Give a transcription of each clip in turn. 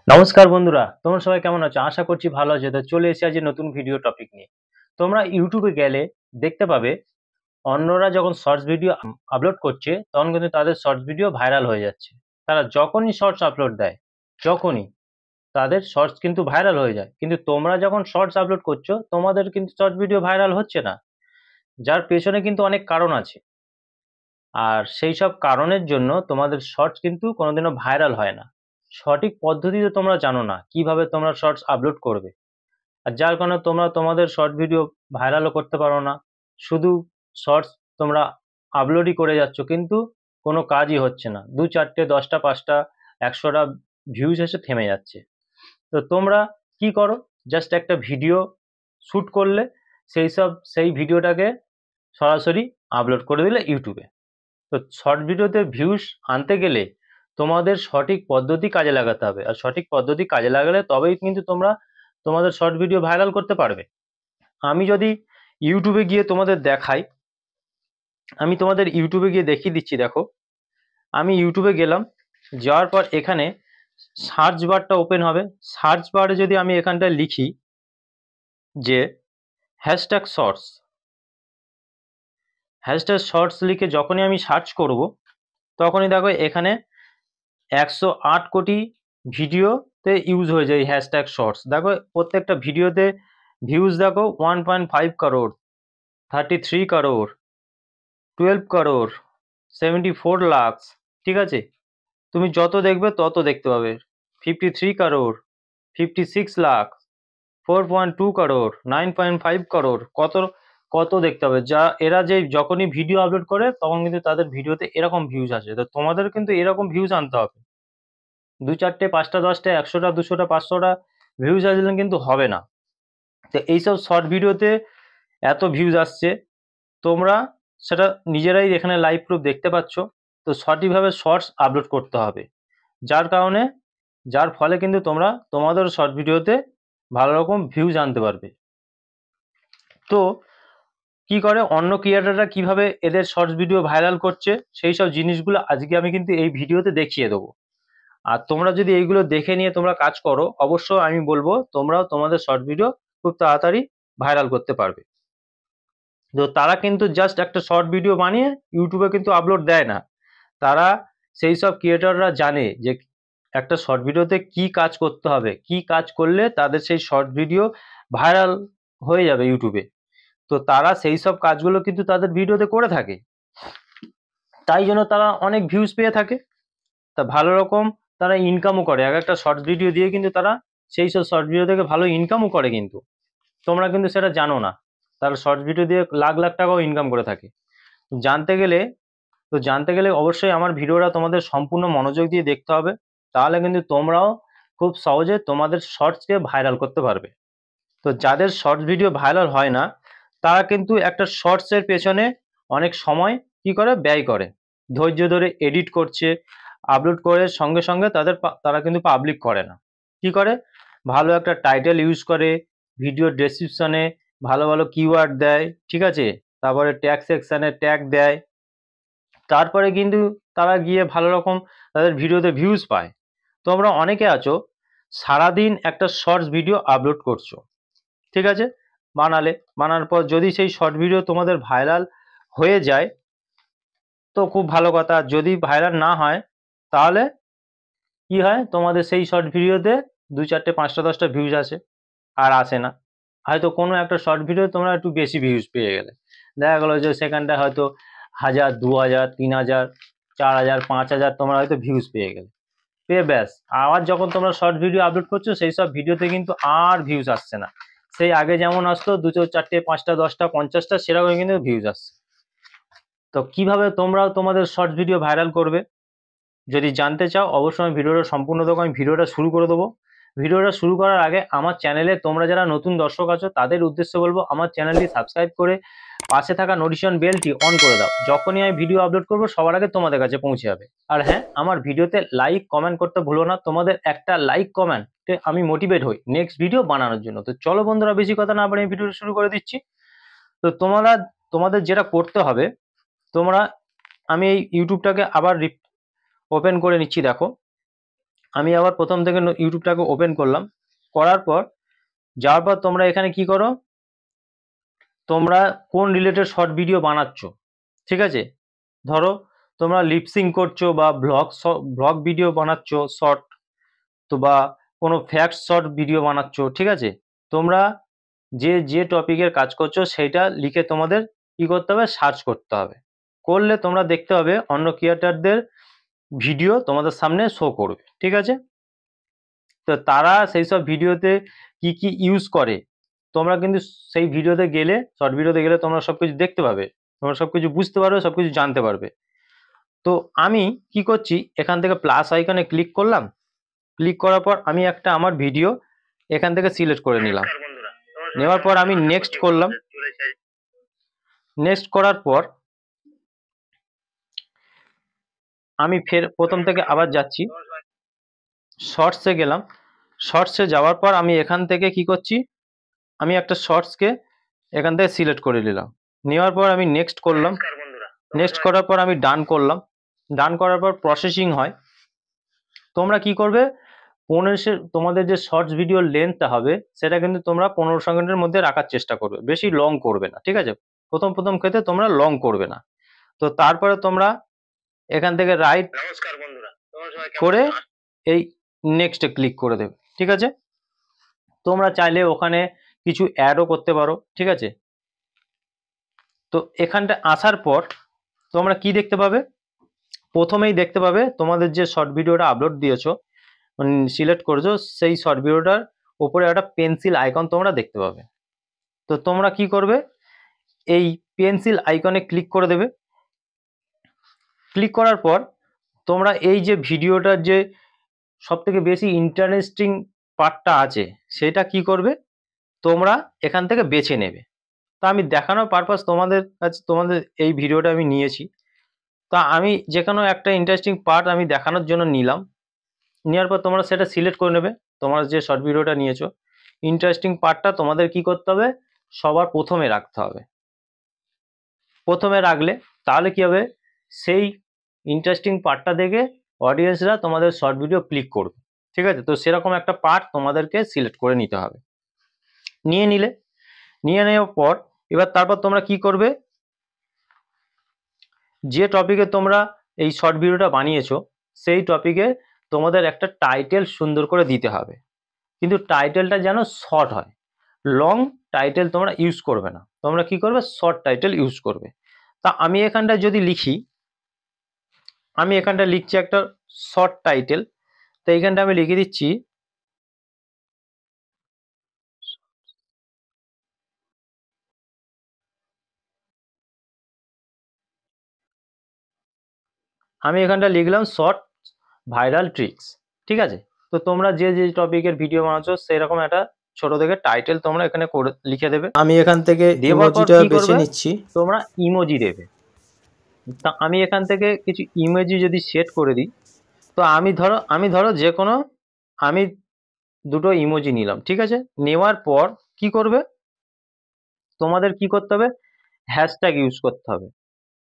নমস্কার বন্ধুরা, তোমরা সবাই কেমন আছো? আশা করছি ভালো আছো। তো চলে এসেছি আজ নতুন ভিডিও টপিক নিয়ে। তোমরা ইউটিউবে গেলে দেখতে পাবে অন্যরা যখন শর্টস ভিডিও আপলোড করছে তখন কিন্তু তাদের শর্টস ভিডিও ভাইরাল হয়ে যাচ্ছে। তারা যখনই শর্টস আপলোড দেয়, যখনই তাদের শর্টস কিন্তু ভাইরাল হয়ে যায়। কিন্তু তোমরা যখন শর্টস আপলোড করছো তোমাদের কিন্তু শর্টস ভিডিও ভাইরাল হচ্ছে না। যার পেছনে কিন্তু অনেক কারণ আছে। আর সেই সব কারণের জন্য তোমাদের শর্টস কিন্তু কোনোদিনও ভাইরাল হয় না। সঠিক পদ্ধতিতে তোমরা জানো না কিভাবে তোমরা শর্টস আপলোড করবে। আর যার কারণে তোমরা তোমাদের শর্ট ভিডিও ভাইরালও করতে পারো না। শুধু শর্টস তোমরা আপলোডই করে যাচ্ছ কিন্তু কোনো কাজই হচ্ছে না। ২-৪টে ১০টা ৫টা ১০০টা ভিউজ এসে থেমে যাচ্ছে। তো তোমরা কি করো, জাস্ট একটা ভিডিও শুট করলে সেই ভিডিওটাকে সরাসরি আপলোড করে দিলে ইউটিউবে। তো শর্ট ভিডিওতে ভিউজ আনতে গেলে তোমাদের সঠিক পদ্ধতি কাজে লাগাতে হবে। আর সঠিক পদ্ধতি কাজে লাগালে তবেই কিন্তু তোমরা তোমাদের শর্ট ভিডিও ভাইরাল করতে পারবে। আমি যদি ইউটিউবে গিয়ে তোমাদের দেখাই, আমি তোমাদের ইউটিউবে গিয়ে দেখিয়ে দিচ্ছি। দেখো, আমি ইউটিউবে গেলাম, যাওয়ার পর এখানে সার্চ বারটা ওপেন হবে। সার্চ বারে যদি আমি এখানটায় লিখি যে হ্যাশট্যাগ শর্টস, হ্যাশট্যাগ শর্টস লিখে যখনই আমি সার্চ করব তখনই দেখো এখানে 108 কোটি ভিডিওতে ইউজ হয়ে যায় এই হ্যাশট্যাগ শর্টস। দেখো প্রত্যেকটা ভিডিওতে ভিউজ দেখো 1.5 করোড়, 33 করোড়, 12 করোড়, 74 লাখ। ঠিক আছে, তুমি যত দেখবে তত দেখতে পাবে। 53 করোড়, 56 লাখ, 4.2 করোড়, 9.5 করোড়, কত কত দেখতে হবে। যা এরা যে যখনই ভিডিও আপলোড করে তখন কিন্তু তাদের ভিডিওতে এরকম ভিউজ আসে। তো তোমাদের কিন্তু এরকম ভিউজ আনতে হবে। ২-৪টে ৫টা ১০টা ১০০টা ২০০টা ৫০০টা ভিউজ আসলে কিন্তু হবে না। তো এইসব শর্ট ভিডিওতে এত ভিউজ আসছে, তোমরা সেটা নিজেরাই এখানে লাইভ প্রুফ দেখতে পাচ্ছ। তো সঠিকভাবে শর্টস আপলোড করতে হবে, যার কারণে যার ফলে কিন্তু তোমরা তোমাদের শর্ট ভিডিওতে ভালো রকম ভিউজ আনতে পারবে। তো কি করে অন্য ক্রিয়েটাররা কিভাবে এদের শর্টস ভিডিও ভাইরাল করছে সেই সব জিনিসগুলো আজকে আমি কিন্তু এই ভিডিওতে দেখিয়ে দেবো। আর তোমরা যদি এইগুলো দেখে নিয়ে তোমরা কাজ করো, অবশ্যই আমি বলবো তোমরাও তোমাদের শর্ট ভিডিও খুব তাড়াতাড়ি ভাইরাল করতে পারবে। তো তারা কিন্তু জাস্ট একটা শর্ট ভিডিও বানিয়ে ইউটিউবে কিন্তু আপলোড দেয় না। তারা সেই সব ক্রিয়েটররা জানে যে একটা শর্ট ভিডিওতে কি কাজ করতে হবে, কি কাজ করলে তাদের সেই শর্ট ভিডিও ভাইরাল হয়ে যাবে ইউটিউবে। তো তারা সেই সব কাজগুলো কিন্তু তাদের ভিডিওতে করে থাকে, তাই জন্য তারা অনেক ভিউজ পেয়ে থাকে। তা ভালো রকম তারা ইনকামও করে। এক একটা শর্ট ভিডিও দিয়ে কিন্তু তারা সেই সব শর্ট ভিডিও থেকে ভালো ইনকামও করে, কিন্তু তোমরা কিন্তু সেটা জানো না। তারা শর্ট ভিডিও দিয়ে লাখ লাখ টাকাও ইনকাম করে থাকে। জানতে গেলে জানতে গেলে অবশ্যই আমার ভিডিওটা তোমাদের সম্পূর্ণ মনোযোগ দিয়ে দেখতে হবে। তাহলে কিন্তু তোমরাও খুব সহজে তোমাদের শর্টসকে ভাইরাল করতে পারবে। তো যাদের শর্টস ভিডিও ভাইরাল হয় না তারা কিন্তু একটা শর্টসের পেছনে অনেক সময় কি করে ব্যয় করে, ধৈর্য ধরে এডিট করছে, আপলোড করে সঙ্গে সঙ্গে তারা কিন্তু পাবলিক করে না। কি করে, ভালো একটা টাইটেল ইউজ করে, ভিডিও ডেসক্রিপশনে ভালো ভালো কিওয়ার্ড দেয়, ঠিক আছে, তারপরে ট্যাগ সেকশনে ট্যাগ দেয়, তারপরে কিন্তু তারা গিয়ে ভালো রকম তাদের ভিডিওতে ভিউজ পায়। তোমরা অনেকে আছো সারাদিন একটা শর্টস ভিডিও আপলোড করছো, ঠিক আছে, বানানোর পর যদি সেই শর্ট ভিডিও তোমাদের ভাইরাল হয়ে যায় তো খুব ভালো কথা। যদি ভাইরাল না হয় তাহলে কি হয়, তোমাদের সেই শর্ট ভিডিওতে ২-৪টে ৫টা ১০টা ভিউজ আসে, আর আসে না। হয়তো কোনো একটা শর্ট ভিডিও তোমরা একটু বেশি ভিউজ পেয়ে গেলে, দেখা গেলো যে সেখানটায় হয়তো ১০০০, ২০০০, ৩০০০, ৪০০০, ৫০০০ তোমরা হয়তো ভিউজ পেয়ে গেলে, পেয়ে ব্যাস আবার যখন তোমরা শর্ট ভিডিও আপলোড করছো সেই সব ভিডিওতে কিন্তু আর ভিউজ আসছে না। সেই আগে যেমন আসতো ২টো ৪টে ৫টা ১০টা ৫০টা সেরকম কিন্তু ভিউজ আসছে। তো কিভাবে তোমরাও তোমাদের শর্ট ভিডিও ভাইরাল করবে যদি জানতে চাও, অবশ্যই আমি ভিডিওটা সম্পূর্ণ দেখো। আমি ভিডিওটা শুরু করে দেবো। ভিডিওটা শুরু করার আগে আমার চ্যানেলে তোমরা যারা নতুন দর্শক আছো তাদের উদ্দেশ্যে বলবো আমার চ্যানেলটি সাবস্ক্রাইব করে পাশে থাকা নোটিফিকেশন বেলটি অন করে দাও। যখনই আমি ভিডিও আপলোড করবো সবার আগে তোমাদের কাছে পৌঁছে যাবে। আর হ্যাঁ, আমার ভিডিওতে লাইক কমেন্ট করতে ভুলো না। তোমাদের একটা লাইক কমেন্টে আমি মোটিভেট হই নেক্সট ভিডিও বানানোর জন্য। তো চলো বন্ধুরা, বেশি কথা না বলে আমি ভিডিওটা শুরু করে দিচ্ছি। তো তোমাদের যেটা করতে হবে, তোমরা আমি এই ইউটিউবটাকে আবার ওপেন করে নিচ্ছি। দেখো, আমি আবার প্রথম থেকে ইউটিউবটাকে ওপেন করলাম, করার পর যাওয়ার পর তোমরা এখানে কি করো, তোমরা কোন রিলেটেড শর্ট ভিডিও বানাচ্ছ, ঠিক আছে। ধরো তোমরা লিপসিং করছো বা ব্লগ ভিডিও বানাচ্ছ শর্ট, তো বা কোনো ফ্যাক্ট শর্ট ভিডিও বানাচ্ছ, ঠিক আছে। তোমরা যে টপিকের কাজ করছো সেইটা লিখে তোমাদের কি করতে হবে, সার্চ করতে হবে। করলে তোমরা দেখতে হবে অন্য ক্রিয়েটারদের ভিডিও তোমাদের সামনে শো করবে, ঠিক আছে। তো তারা সেই সব ভিডিওতে কি কি ইউজ করে, তোমরা কিন্তু সেই ভিডিওতে গেলে, শর্ট ভিডিওতে গেলে তোমরা সবকিছু দেখতে পাবে, তোমরা সবকিছু বুঝতে পারবে, সবকিছু জানতে পারবে। তো আমি কি করছি, এখান থেকে প্লাস আইকনে ক্লিক করলাম, ক্লিক করার পর আমি একটা আমার ভিডিও এখান থেকে সিলেক্ট করে নিলাম, নেওয়ার পর আমি নেক্সট করলাম। নেক্সট করার পর আমি ফের প্রথম থেকে আবার যাচ্ছি, শর্টসে গেলাম। শর্টসে যাওয়ার পর আমি এখান থেকে কি করছি, আমি একটা শর্টসকে এখান থেকে সিলেক্ট করে নিলাম, নেওয়ার পর আমি নেক্সট করলাম। নেক্সট করার পর আমি ডান করলাম। ডান করার পর প্রসেসিং হয়। তোমরা কি করবে, 15 তোমাদের যে শর্টস ভিডিওর লেন্থটা হবে সেটা কিন্তু তোমরা 15 সেকেন্ডের মধ্যে রাখার চেষ্টা করবে, বেশি লং করবে না, ঠিক আছে। প্রথম ক্ষেত্রে তোমরা লং করবে না। তো তারপরে তোমরা এখান থেকে রাইট করে এই নেক্সটে ক্লিক করে দেবে, ঠিক আছে। তোমরা চাইলে ওখানে কিছু অ্যাডও করতে পারো, ঠিক আছে। তো এখানটা আসার পর তোমরা কি দেখতে পাবে, প্রথমেই দেখতে পাবে তোমাদের যে শর্ট ভিডিওটা আপলোড দিয়েছো, সিলেক্ট করেছো, সেই শর্ট ভিডিওটার উপরে একটা পেন্সিল আইকন তোমরা দেখতে পাবে। তো তোমরা কি করবে, এই পেন্সিল আইকনে ক্লিক করে দেবে। ক্লিক করার পর তোমরা এই যে ভিডিওটার যে সবথেকে বেশি ইন্টারেস্টিং পার্টটা আছে সেটা কি করবে, তোমরা এখান থেকে বেছে নেবে। তা আমি দেখানোর পারপাস তোমাদের কাছে, তোমাদের এই ভিডিওটা আমি নিয়েছি, তা আমি যে কোনো একটা ইন্টারেস্টিং পার্ট আমি দেখানোর জন্য নিলাম। নেওয়ার পর তোমরা সেটা সিলেক্ট করে নেবে, তোমরা যে শর্ট ভিডিওটা নিয়েছো ইন্টারেস্টিং পার্টটা তোমাদের কি করতে হবে, সবার প্রথমে রাখতে হবে। প্রথমে রাখলে তাহলে কি হবে, সেই ইন্টারেস্টিং পার্টটা দেখে অডিয়েন্সরা তোমাদের শর্ট ভিডিও ক্লিক করবে, ঠিক আছে। তো সেরকম একটা পার্ট তোমাদেরকে সিলেক্ট করে নিতে হবে। নিয়ে নেওয়ার পর এবার তারপর তোমরা কি করবে, যে টপিকে তোমরা এই শর্ট ভিডিওটা বানিয়েছো সেই টপিকে তোমাদের একটা টাইটেল সুন্দর করে দিতে হবে, কিন্তু টাইটেলটা যেন শর্ট হয়। লং টাইটেল তোমরা ইউজ করবে না, তোমরা কি করবে, শর্ট টাইটেল ইউজ করবে। তা আমি এখানটা যদি লিখি, আমি এখানটা লিখছি একটা শর্ট টাইটেল, তো এইখানটা আমি লিখে দিচ্ছি আমি এখানটা লিখলাম শর্ট ভাইরাল ট্রিক্স, ঠিক আছে। তো তোমরা যে টপিকের ভিডিও বানাচ্ছো সেরকম একটা ছোট থেকে টাইটেল তোমরা এখানে করে লিখে দেবে। আমি এখান থেকে ইমোজিটা বেছে নিচ্ছি, তোমরা ইমোজি দেবে। তা আমি এখান থেকে কিছু ইমোজি যদি সেট করে দিই, তো আমি ধরো যে কোনো আমি দুটো ইমোজি নিলাম, ঠিক আছে। নেওয়ার পর কি করবে, তোমাদের কি করতে হবে, হ্যাশট্যাগ ইউজ করতে হবে।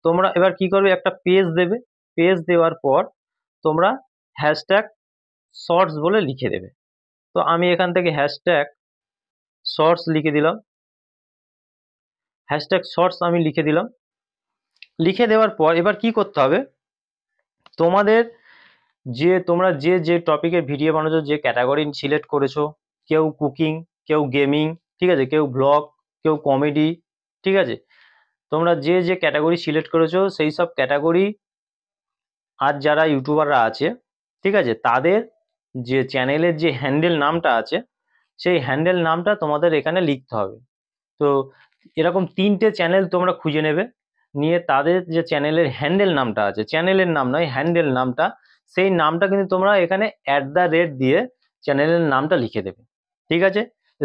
তোমরা এবার কি করবে, একটা পেজ দেবে, পেজ দেওয়ার পর তোমরা হ্যাশট্যাগ শর্টস বলে লিখে দেবে। তো আমি এখান থেকে হ্যাশট্যাগ শর্টস লিখে দিলাম, হ্যাশট্যাগ শর্টস আমি লিখে দিলাম। লিখে দেওয়ার পর এবার কি করতে হবে, তোমাদের তোমরা যে টপিকের ভিডিও বানাচ্ছো, যে ক্যাটাগরি সিলেক্ট করেছো, কেউ কুকিং, কেউ গেমিং, ঠিক আছে, কেউ ব্লগ, কেউ কমেডি, ঠিক আছে। তোমরা যে ক্যাটাগরি সিলেক্ট করেছো সেই সব ক্যাটাগরি আর যারা ইউটিউবাররা আছে, ঠিক আছে, তাদের যে চ্যানেলের যে হ্যান্ডেল নামটা আছে সেই হ্যান্ডেল নামটা তোমাদের এখানে লিখতে হবে। তো এরকম 3টে চ্যানেল তোমরা খুঁজে নেবে, নিয়ে তাদের যে চ্যানেলের হ্যান্ডেল নামটা আছে, চ্যানেলের নাম নয় হ্যান্ডেল নামটা, সেই নামটা কিন্তু তোমরা এখানে @ দিয়ে চ্যানেলের নামটা লিখে দেবে, ঠিক আছে। তো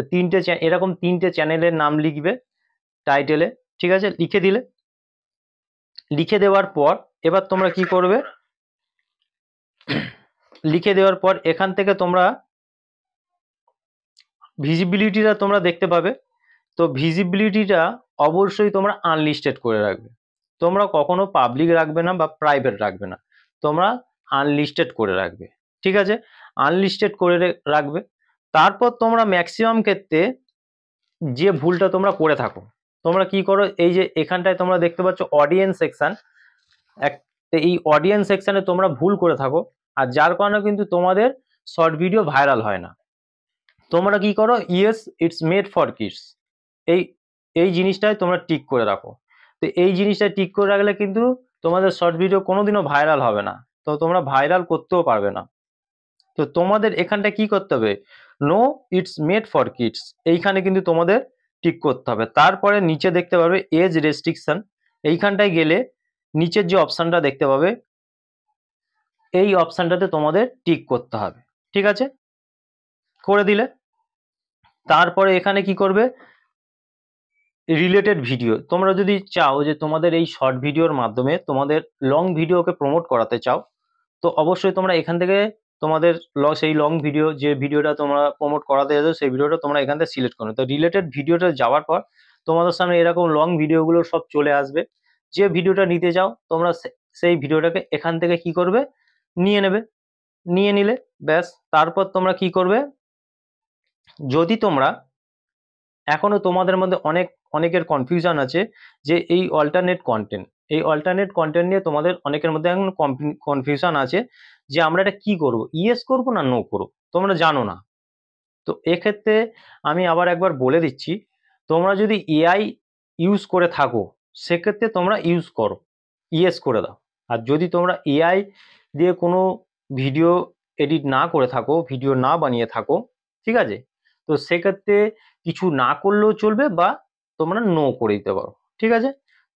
এরকম 3টে চ্যানেলের নাম লিখবে টাইটেলে, ঠিক আছে। লিখে দেওয়ার পর এবার তোমরা কি করবে, লিখে দেওয়ার পর এখান থেকে তোমরা ভিজিবিলিটিটা তোমরা দেখতে পাবে। তো ভিজিবিলিটিটা অবশ্যই তোমরা আনলিস্টেড করে রাখবে, তোমরা কখনো পাবলিক রাখবে না বা প্রাইভেট রাখবে না, তোমরা আনলিস্টেড করে রাখবে, ঠিক আছে। আনলিস্টেড করে রাখবে। তারপর তোমরা ম্যাক্সিমাম ক্ষেত্রে যে ভুলটা তোমরা করে থাকো, তোমরা কি করো, এই যে এখানটায় তোমরা দেখতে পাচ্ছ অডিয়েন্স সেকশন, এই অডিয়েন্স সেকশনে তোমরা ভুল করে থাকো, আর যার কারণে কিন্তু তোমাদের শর্ট ভিডিও ভাইরাল হয় না। তোমরা কি করো, yes it's made for kids, এই এই জিনিসটাই তোমরা টিক করে রাখো। তো এই জিনিসটা টিক করে রাখলে কিন্তু তোমাদের শর্ট ভিডিও কোনোদিনও ভাইরাল হবে না, তো তোমরা ভাইরাল করতেও পারবে না। তো তোমাদের এখানটা কি করতে হবে, no it's made for kids, এইখানে কিন্তু তোমাদের টিক করতে হবে। তারপরে নিচে দেখতে পাবে এজ রেস্ট্রিকশন, এইখানটায় গেলে নিচের যে অপশনটা দেখতে পাবে এই অপশনটাতে তোমাদের টিক করতে হবে, ঠিক আছে, করে দিলে তারপরে এখানে কি করবে, রিলেটেড ভিডিও, তোমরা যদি চাও যে তোমাদের এই শর্ট ভিডিওর মাধ্যমে তোমাদের লং ভিডিওকে প্রমোট করাতে চাও, তো অবশ্যই তোমরা এখান থেকে তোমাদের সেই লং ভিডিও, যে ভিডিওটা তোমরা প্রমোট করাতে যাচ্ছ সেই ভিডিওটা তোমরা এখান থেকে সিলেক্ট করো। তো রিলেটেড ভিডিওটা যাওয়ার পর তোমাদের সামনে এরকম লং ভিডিওগুলো সব চলে আসবে। যে ভিডিওটা নিতে চাও তোমরা সেই ভিডিওটাকে এখান থেকে কি করবে, নিয়ে নেবে, নিয়ে নিলে ব্যাস। তারপর তোমরা কি করবে, যদি তোমরা এখনো তোমাদের মধ্যে অনেকের কনফিউশন আছে যে এই অল্টারনেট কন্টেন্ট নিয়ে তোমাদের অনেকের মধ্যে এখন কনফিউশন আছে যে আমরা এটা কি করব, ইয়েস করব না নো করব, তোমরা জানো না। তো এক্ষেত্রে আমি আবার একবার বলে দিচ্ছি, তোমরা যদি এআই ইউজ করে থাকো সেক্ষেত্রে তোমরা ইউজ করো, ইয়েস করে দাও। আর যদি তোমরা এআই দিয়ে কোনো ভিডিও এডিট না করে থাকো, ভিডিও না বানিয়ে থাকো, ঠিক আছে, তো সেক্ষেত্রে কিছু না করলেও চলবে বা তোমরা নো করে দিতে পারো, ঠিক আছে।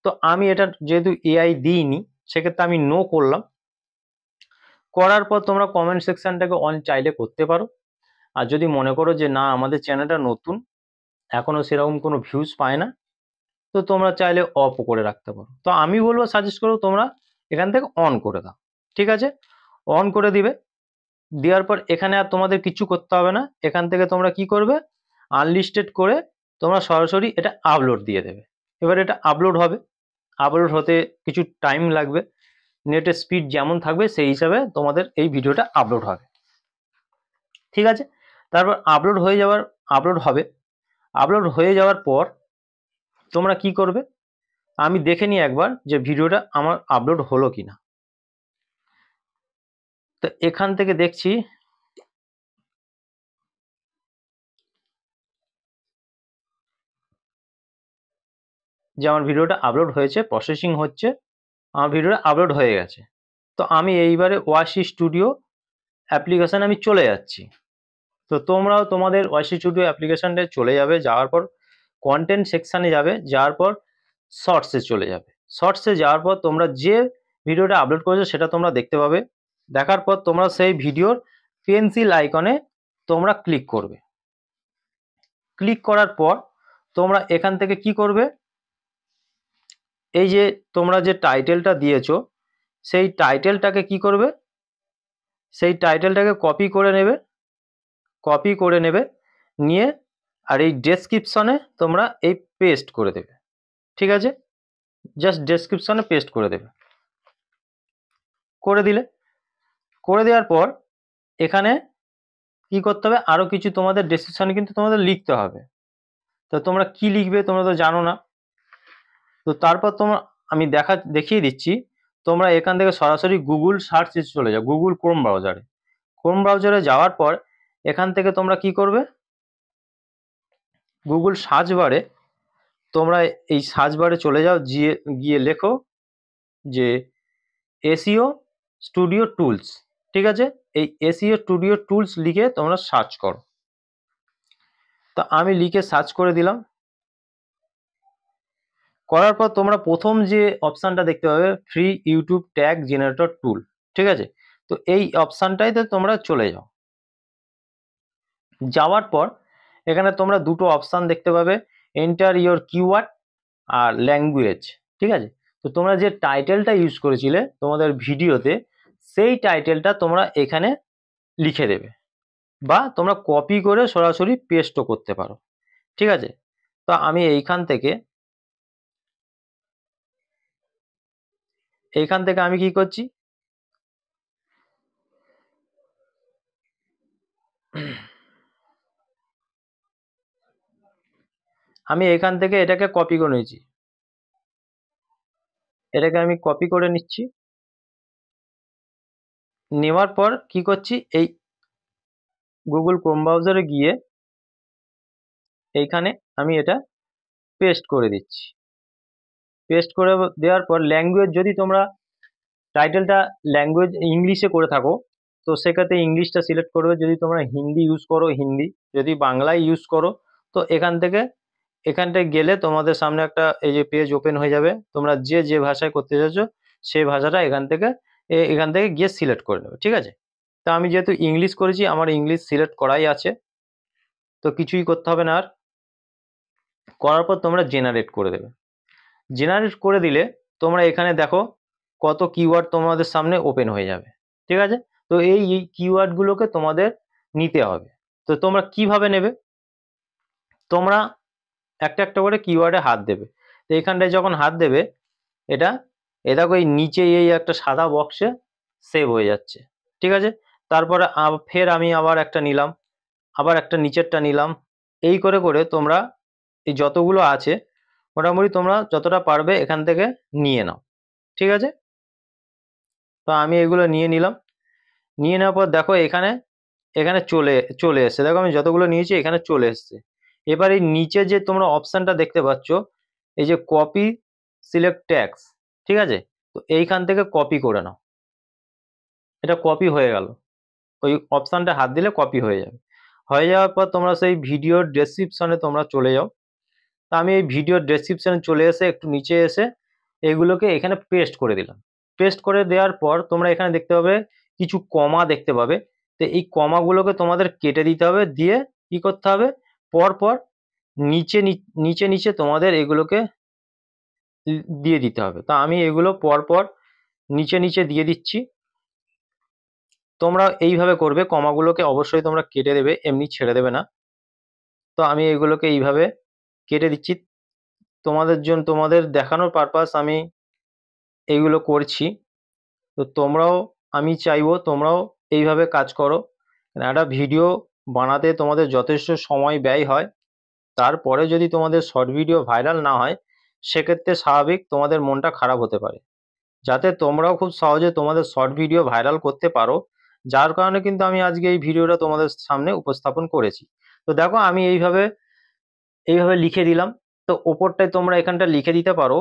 তো আমি এটা যেহেতু এআই দিইনি সেক্ষেত্রে আমি নো করলাম। করার পর তোমরা কমেন্ট সেকশনটাকে অন চাইলে করতে পারো। আর যদি মনে করো যে না আমাদের চ্যানেলটা নতুন, এখনো সেরকম কোনো ভিউজ পায় না, তো তোমরা চাইলে অফও করে রাখতে পারো। তো আমি বলবো, সাজেস্ট করবো তোমরা এখান থেকে অন করে দাও, ঠিক আছে, অন করে দিবে। দেওয়ার পর এখানে আর তোমাদের কিছু করতে হবে না, এখান থেকে তোমরা কি করবে, আনলিস্টেড করে তোমরা সরাসরি এটা আপলোড দিয়ে দেবে। এবার এটা আপলোড হবে, আপলোড হতে কিছু টাইম লাগবে, নেটের স্পিড যেমন থাকবে সেই হিসাবে তোমাদের এই ভিডিওটা আপলোড হবে, ঠিক আছে। তারপর আপলোড হবে, আপলোড হয়ে যাওয়ার পর তোমরা কি করবে, আমি দেখে নিই একবার যে ভিডিওটা আমার আপলোড হলো কিনা। তো এখান থেকে দেখছি যে আমার ভিডিওটা আপলোড হয়েছে, প্রসেসিং হচ্ছে, আমার ভিডিওটা আপলোড হয়ে গেছে। তো আমি এইবারে ওয়াসি স্টুডিও অ্যাপ্লিকেশন আমি চলে যাচ্ছি। তো তোমরাও তোমাদের ওয়াসি স্টুডিও অ্যাপ্লিকেশনটা চলে যাবে, যাওয়ার পর কন্টেন্ট সেকশানে যাবে, যাওয়ার পর শর্টসে চলে যাবে। শর্টসে যাওয়ার পর তোমরা যে ভিডিওটা আপলোড করেছো সেটা তোমরা দেখতে পাবে। দেখার পর তোমরা সেই ভিডিওর পেন্সিল আইকনে তোমরা ক্লিক করবে। ক্লিক করার পর তোমরা এখান থেকে কি করবে, এই যে তোমরা যে টাইটেলটা দিয়েছো সেই টাইটেলটাকে কি করবে, সেই টাইটেলটাকে কপি করে নেবে, নিয়ে আর এই ডেসক্রিপশনে তোমরা এই পেস্ট করে দেবে, ঠিক আছে, জাস্ট ডেসক্রিপশনে পেস্ট করে দেবে। করে দিলে, করে দেওয়ার পর এখানে কি করতে হবে, আরো কিছু তোমাদের ডেসক্রিপশনে কিন্তু তোমাদের লিখতে হবে। তো তোমরা কি লিখবে তোমরা তো জানো না। তো তারপর তোমরা আমি দেখিয়ে দিচ্ছি, তোমরা এখান থেকে সরাসরি গুগল সার্চ চলে যাও, গুগল ক্রোম ব্রাউজারে যাওয়ার পর এখান থেকে তোমরা কি করবে, গুগল সার্চ বারে তোমরা এই সার্চ বারে চলে যাও, গিয়ে লেখো যে এসইও স্টুডিও টুলস, ঠিক আছে, এই এসইও স্টুডিও টুলস লিখে তোমরা সার্চ করো। তো আমি লিখে সার্চ করে দিলাম। করার পর তোমরা প্রথম যে অপশানটা দেখতে পাবে ফ্রি ইউটিউব ট্যাগ জেনারেটর টুল, ঠিক আছে, তো এই অপশানটাইতে তোমরা চলে যাও। যাওয়ার পর এখানে তোমরা দুটো অপশান দেখতে পাবে, এন্টার ইওর কিওয়ার্ড আর ল্যাঙ্গুয়েজ, ঠিক আছে। তো তোমরা যে টাইটেলটা ইউজ করেছিলে তোমাদের ভিডিওতে সেই টাইটেলটা তোমরা এখানে লিখে দেবে, বা তোমরা কপি করে সরাসরি পেস্টও করতে পারো, ঠিক আছে। তো আমি এইখান থেকে আমি কি করছি, আমি এখান থেকে এটাকে কপি করে নিয়েছি, এটাকে আমি কপি করে নিচ্ছি। নেওয়ার পর কি করছি, এই গুগল ক্রোম ব্রাউজারে গিয়ে এইখানে আমি এটা পেস্ট করে দিচ্ছি। পেস্ট করে দেওয়ার পর ল্যাঙ্গুয়েজ, যদি তোমরা টাইটেলটা ল্যাঙ্গুয়েজ ইংলিশে করে থাকো তো সেক্ষেত্রে ইংলিশটা সিলেক্ট করবে, যদি তোমরা হিন্দি ইউজ করো হিন্দি, যদি বাংলায় ইউজ করো তো এখানটায় গেলে তোমাদের সামনে একটা এই যে পেজ ওপেন হয়ে যাবে। তোমরা যে ভাষায় করতে চাইছো সেই ভাষাটা এখান থেকে গিয়ে সিলেক্ট করে নেবে, ঠিক আছে। তো আমি যেহেতু ইংলিশ করেছি, আমার ইংলিশ সিলেক্ট করাই আছে, তো কিছুই করতে হবে না। আর করার পর তোমরা জেনারেট করে দেবে। জেনারেট করে দিলে তোমরা এখানে দেখো কত কিওয়ার্ড তোমাদের সামনে ওপেন হয়ে যাবে, ঠিক আছে। তো এই কিওয়ার্ডগুলোকে তোমাদের নিতে হবে। তো তোমরা কিভাবে নেবে, তোমরা একটা একটা করে কিওয়ার্ডে হাত দেবে। তো এখানটায় যখন হাত দেবে এটা দেখো এই নিচে এই একটা সাদা বক্সে সেভ হয়ে যাচ্ছে, ঠিক আছে। তারপরে ফের আমি আবার একটা নিলাম, আবার একটা নিচেরটা নিলাম, এই করে করে তোমরা এই যতগুলো আছে মোটামুটি তোমরা যতটা পারবে এখান থেকে নিয়ে নাও, ঠিক আছে। তো আমি এগুলো নিয়ে নিলাম। নিয়ে নেওয়ার পর দেখো এখানে এখানে চলে এসছে, দেখো আমি যতগুলো নিয়েছি এখানে চলে এসছে। এবার এই নিচে যে তোমরা অপশানটা দেখতে পাচ্ছ এই যে কপি সিলেক্ট ট্যাক্স, ঠিক আছে। তো এইখান থেকে কপি করে নাও, এটা কপি হয়ে গেল। ওই অপশানটা হাত দিলে কপি হয়ে যাবে। হয়ে যাওয়ার পর তোমরা সেই ভিডিওর ডেসক্রিপশনে তোমরা চলে যাও। তা আমি এই ভিডিওর ডেসক্রিপশনে চলে এসে একটু নিচে এসে এগুলোকে এখানে পেস্ট করে দিলাম। পেস্ট করে দেওয়ার পর তোমরা এখানে দেখতে পাবে কিছু কমা দেখতে পাবে। তো এই কমাগুলোকে তোমাদের কেটে দিতে হবে, দিয়ে কি করতে হবে, পরপর নিচে নিচে নিচে তোমাদের এগুলোকে দিয়ে দিতে হবে। তা আমি এগুলো পরপর নিচে নিচে দিয়ে দিচ্ছি। তোমরা এইভাবে করবে, কমাগুলোকে অবশ্যই তোমরা কেটে দেবে, এমনি ছেড়ে দেবে না। তো আমি এগুলোকে এইভাবে কেটে দিচ্ছি তোমাদের দেখানোর পারপাস আমি এইগুলো করছি। তো আমি চাইবো তোমরাও এইভাবে কাজ করো। একটা ভিডিও বানাতে তোমাদের যথেষ্ট সময় ব্যয় হয়, তারপরে যদি তোমাদের শর্ট ভিডিও ভাইরাল না হয় সেক্ষেত্রে স্বাভাবিক তোমাদের মনটা খারাপ হতে পারে। যাতে তোমরাও খুব সহজে তোমাদের শর্ট ভিডিও ভাইরাল করতে পারো, যার কারণে কিন্তু আমি আজকে এই ভিডিওটা তোমাদের সামনে উপস্থাপন করেছি। তো দেখো আমি এইভাবে লিখে দিলাম। তো ওপরটায় তোমরা এখানটা লিখে দিতে পারো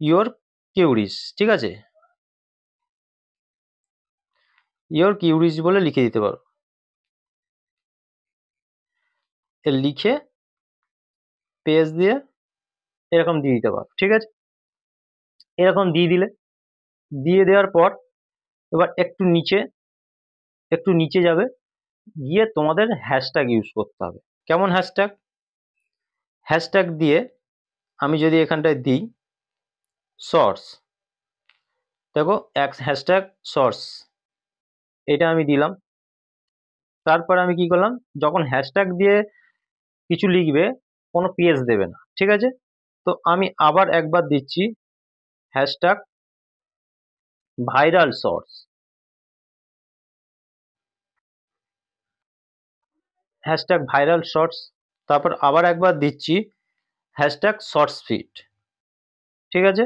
ইয়োর কিউরিজ, ঠিক আছে, ইয়োর কিউরিজ বলে লিখে দিতে পারো। লিখে পেজ দিয়ে এরকম দিয়ে দিতে পারো, ঠিক আছে। এরকম দিয়ে দেওয়ার পর এবার একটু নিচে যাবে, গিয়ে তোমাদের হ্যাশট্যাগ ইউজ করতে হবে। কেমন হ্যাশট্যাগ দিয়ে আমি যদি এখানটায় দিই শর্টস, দেখো হ্যাশট্যাগ শর্টস, এটা আমি দিলাম। তারপর আমি কি করলাম, যখন হ্যাশট্যাগ দিয়ে কিছু লিখবে কোনো পেজ দেবে না, ঠিক আছে। তো আমি আবার একবার দিচ্ছি hashtag viral shorts, hashtag viral shorts. তারপর আবার একবার দিচ্ছি হ্যাশট্যাগ শর্টস ফিট, ঠিক আছে।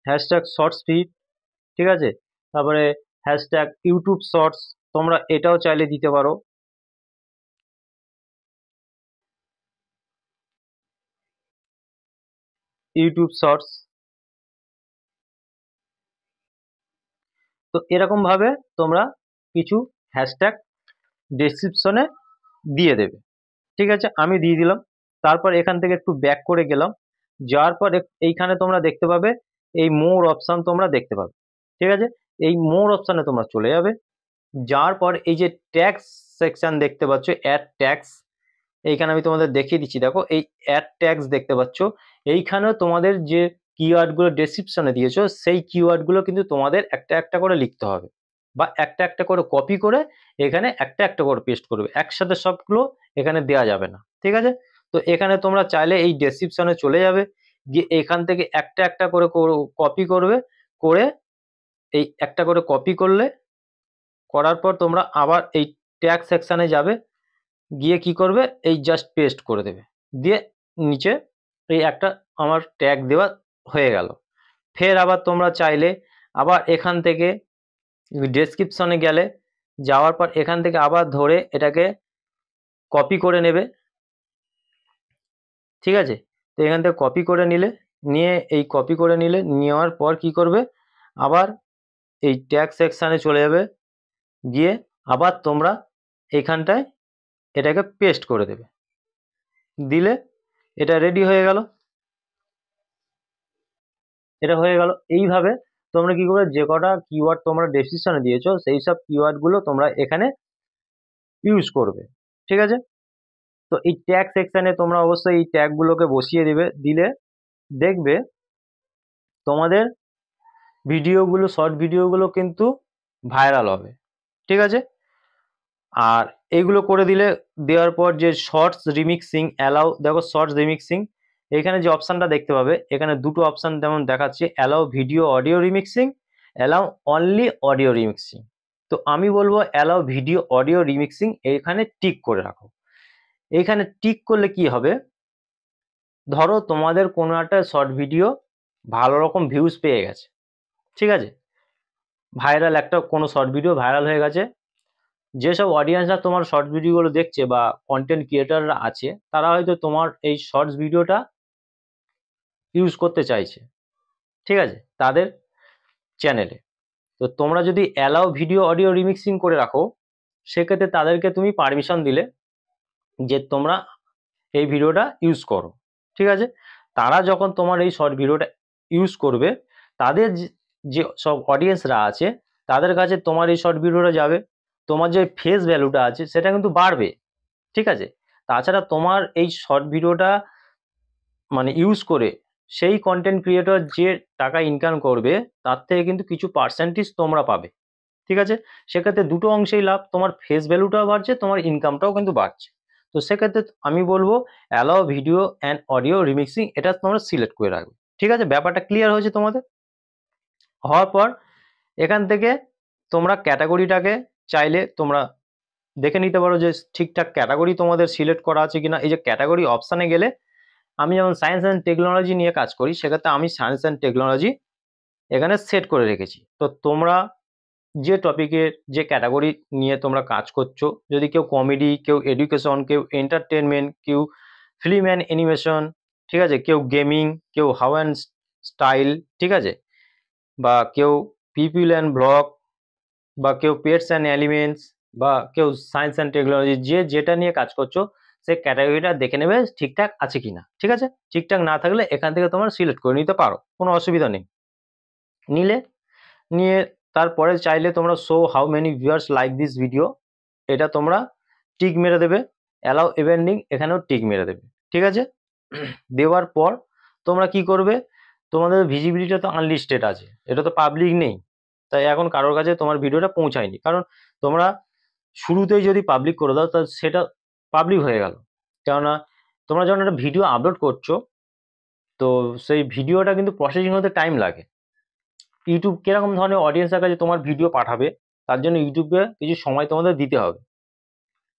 হ্যাশট্যাগ শর্টস ফিট, ঠিক আছে। তারপরে হ্যাশট্যাগ ইউটিউব শর্টস, তোমরা এটাও চাইলে দিতে পারো। YouTube shorts. তো এরকম ভাবে তোমরা কিছু হ্যাশট্যাগ ডেসক্রিপশনে দিয়ে দেবে, ঠিক আছে। আমি দিয়ে দিলাম। তারপর এখান থেকে একটু ব্যাক করে গেলাম, যাওয়ার পর এইখানে তোমরা দেখতে পাবে এই মোর অপশন তোমরা দেখতে পাবে, ঠিক আছে। এই মোর অপশনে তোমরা চলে যাবে। যাওয়ার পর এই যে ট্যাক্স সেকশন দেখতে পাচ্ছ, অ্যাড ট্যাক্স, এইখানে আমি তোমাদের দেখিয়ে দিচ্ছি। দেখো এই অ্যাড ট্যাক্স দেখতে পাচ্ছ, এইখানেও তোমাদের যে কিওয়ার্ডগুলো ডেসক্রিপশনে দিয়েছো সেই কিওয়ার্ডগুলো কিন্তু তোমাদের একটা একটা করে লিখতে হবে, বা একটা একটা করে কপি করে এখানে একটা একটা করে পেস্ট করবে, একসাথে সবগুলো এখানে দেওয়া যাবে না, ঠিক আছে। তো এখানে তোমরা চাইলে এই ডেসক্রিপশনে চলে যাবে, গিয়ে এখান থেকে একটা একটা করে কপি করবে, করে এই একটা করে কপি করার পর তোমরা আবার এই ট্যাগ সেকশানে যাবে, গিয়ে কি করবে এই জাস্ট পেস্ট করে দেবে, দিয়ে নিচে এই একটা আমার ট্যাগ দেওয়া হয়ে গেল। ফের আবার তোমরা চাইলে আবার এখান থেকে ডেসক্রিপশনে গেলে, যাওয়ার পর এখান থেকে আবার ধরে এটাকে কপি করে নেবে, ঠিক আছে। তো এখান থেকে কপি করে নিলে, নেওয়ার পর কি করবে, আবার এই ট্যাগ সেকশানে চলে যাবে, গিয়ে আবার তোমরা এখানটায় এটাকে পেস্ট করে দেবে, দিলে এটা রেডি হয়ে গেল। এটা হয়ে গেল। এইভাবে তোমরা কি করবে, যে কটা কিওয়ার্ড তোমরা ডেসক্রিপশনে দিয়েছো সেই সব কিওয়ার্ডগুলো তোমরা এখানে ইউজ করবে, ঠিক আছে। তো এই ট্যাগ সেকশানে তোমরা অবশ্যই এই ট্যাগগুলোকে বসিয়ে দিবে, দিলে দেখবে তোমাদের ভিডিওগুলো, শর্ট ভিডিওগুলো কিন্তু ভাইরাল হবে, ঠিক আছে। আর এইগুলো করে দিলে, দেওয়ার পর যে শর্টস রিমিক্সিং অ্যালাউ, দেখো শর্টস রিমিক্সিং এখানে যে অপশানটা দেখতে পাবে, এখানে দুটো অপশান যেমন দেখাচ্ছে, allow video audio remixing, allow only audio remixing. তো আমি বলবো অ্যালাউ ভিডিও অডিও রিমিক্সিং এখানে টিক করে রাখো। এইখানে টিক করলে কি হবে, ধরো তোমাদের কোনো একটা শর্ট ভিডিও ভালো রকম ভিউজ পেয়ে গেছে, ঠিক আছে, ভাইরাল একটা কোনো শর্ট ভিডিও ভাইরাল হয়ে গেছে, যেসব অডিয়েন্সরা তোমার শর্ট ভিডিওগুলো দেখছে বা কন্টেন্ট ক্রিয়েটাররা আছে, তারা হয়তো তোমার এই শর্টস ভিডিওটা ইউজ করতে চাইছে, ঠিক আছে, তাদের চ্যানেলে। তো তোমরা যদি অ্যালাউ ভিডিও অডিও রিমিক্সিং করে রাখো, সেক্ষেত্রে তাদেরকে তুমি পারমিশন দিলে যে তোমরা এই ভিডিওটা ইউজ করো, ঠিক আছে। তারা যখন তোমার এই শর্ট ভিডিওটা ইউজ করবে, তাদের যে সব অডিয়েন্সরা আছে তাদের কাছে তোমার এই শর্ট ভিডিওটা যাবে, তোমার যে ফেস ভ্যালুটা আছে সেটা কিন্তু বাড়বে, ঠিক আছে। তাছাড়া তোমার এই শর্ট ভিডিওটা মানে ইউজ করে সেই কন্টেন্ট ক্রিয়েটর যে টাকা ইনকাম করবে, তার থেকে কিন্তু কিছু পার্সেন্টেজ তোমরা পাবে, ঠিক আছে। সেক্ষেত্রে দুটো অংশেই লাভ, তোমার ফেস ভ্যালুটাও বাড়ছে, তোমার ইনকামটাও কিন্তু বাড়ছে। তো সেক্ষেত্রে আমি বলবো allow video and audio remixing এটা তোমরা সিলেক্ট করে রাখবে, ঠিক আছে। ব্যাপারটা ক্লিয়ার হয়েছে তোমাদের? হওয়ার পর এখান থেকে তোমরা ক্যাটাগরিটাকে চাইলে তোমরা দেখে নিতে পারো যে ঠিকঠাক ক্যাটাগরি তোমাদের সিলেক্ট করা আছে কিনা। এই যে ক্যাটাগরি অপশানে গেলে, আমি যেমন সায়েন্স অ্যান্ড টেকনোলজি নিয়ে কাজ করি, সেক্ষেত্রে আমি সায়েন্স অ্যান্ড টেকনোলজি এখানে সেট করে রেখেছি। তো তোমরা যে টপিকের যে ক্যাটাগরি নিয়ে তোমরা কাজ করছো, যদি কেউ কমেডি, কেউ এডুকেশন, কেউ এন্টারটেনমেন্ট, কেউ ফিল্ম অ্যান্ড অ্যানিমেশন, ঠিক আছে, কেউ গেমিং, কেউ হাউ অ্যান্ড স্টাইল, ঠিক আছে, বা কেউ পিপল অ্যান্ড ব্লগ, বা কেউ পেটস অ্যান্ড এলিমেন্টস, বা কেউ সায়েন্স অ্যান্ড টেকনোলজি, যে যেটা নিয়ে কাজ করছো সেই ক্যাটাগরিটা দেখে নেবে ঠিকঠাক আছে কিনা, ঠিক আছে। ঠিকঠাক না থাকলে এখান থেকে তোমরা সিলেক্ট করে নিতে পারো, কোনো অসুবিধা নেই। নিয়ে তারপরে চাইলে তোমরা show how many viewers like this video, এটা তোমরা টিক মেরে দেবে। অ্যালাউ ইভেন্ডিং এখানেও টিক মেরে দেবে, ঠিক আছে। দেওয়ার পর তোমরা কি করবে, তোমাদের ভিজিবিলিটি তো আনলিস্টেড আছে, এটা তো পাবলিক নেই, তাই এখন কারোর কাছে তোমার ভিডিওটা পৌঁছায়নি। কারণ তোমরা শুরুতেই যদি পাবলিক করে দাও, তা সেটা পাবলিক হয়ে গেল। কেননা তোমরা যখন একটা ভিডিও আপলোড করছো, তো সেই ভিডিওটা কিন্তু প্রসেসিং হতে টাইম লাগে। ইউটিউব কিরকম ধরনের অডিয়েন্সের কাছে তোমার ভিডিও পাঠাবে, তার জন্য ইউটিউবে কিছু সময় তোমাদের দিতে হবে,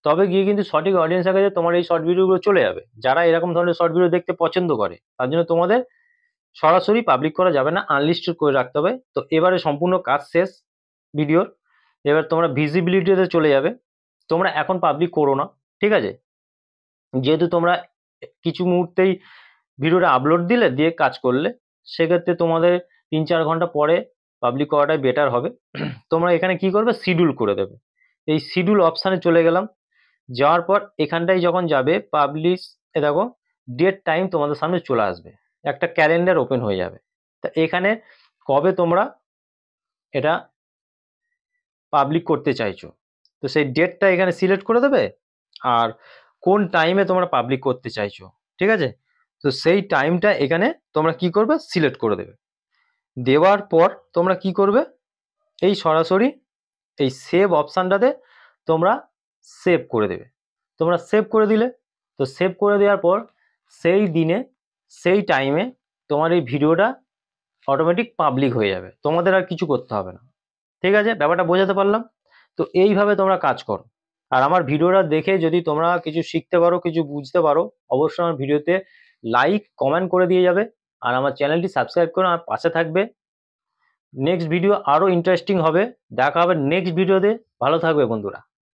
তবে গিয়ে কিন্তু সঠিক অডিয়েন্সের কাছে তোমার এই শর্ট ভিডিওগুলো চলে যাবে। যারা এরকম ধরনের শর্ট ভিডিও দেখতে পছন্দ করে, তার জন্য তোমাদের সরাসরি পাবলিক করা যাবে না, আনলিস্টেড করে রাখতে হবে। তো এবারে সম্পূর্ণ কাজ শেষ ভিডিওর, এবার তোমরা ভিজিবিলিটিতে চলে যাবে। তোমরা এখন পাবলিক করো না, ঠিক আছে, যেহেতু তোমরা কিছু মুহূর্তেই ভিডিওটা আপলোড দিলে দিয়ে কাজ করলে, সেক্ষেত্রে তোমাদের 3-4 ঘন্টা পরে পাবলিক করাটাই বেটার হবে। তোমরা এখানে কি করবে, শিডিউল করে দেবে। এই শিডিউল অপশানে চলে গেলাম, যাওয়ার পর এখানটায় যখন যাবে পাবলিশ, এ দেখো ডেট টাইম তোমাদের সামনে চলে আসবে, একটা ক্যালেন্ডার ওপেন হয়ে যাবে। তা এখানে কবে তোমরা এটা পাবলিক করতে চাইছো, তো সেই ডেটটা এখানে সিলেক্ট করে দেবে, আর কোন টাইমে তোমরা পাবলিক করতে চাইছো, ঠিক আছে। তো সেই টাইমটা এখানে তোমরা কি করবে, সিলেক্ট করে দেবে। দেওয়ার পর তোমরা কি করবে, এই সরাসরি এই সেভ অপশানটাতে তোমরা সেভ করে দেবে। তোমরা সেভ করে দিলে, তো সেভ করে দেওয়ার পর সেই দিনে সেই টাইমে তোমার এই ভিডিওটা অটোমেটিক পাবলিক হয়ে যাবে, তোমাদের আর কিছু করতে হবে না, ঠিক আছে। ব্যাপারটা বোঝাতে পারলাম? তো এইভাবে তোমরা কাজ করো। আর আমার ভিডিওটা দেখে যদি তোমরা কিছু শিখতে পারো, কিছু বুঝতে পারো, অবশ্যই আমার ভিডিওতে লাইক কমেন্ট করে দিয়ে যাবে আর আমার চ্যানেলটি সাবস্ক্রাইব করে আমার পাশে থাকবে। নেক্সট ভিডিও আরো ইন্টারেস্টিং হবে, দেখা হবে নেক্সট ভিডিওতে। ভালো থাকবে বন্ধুরা।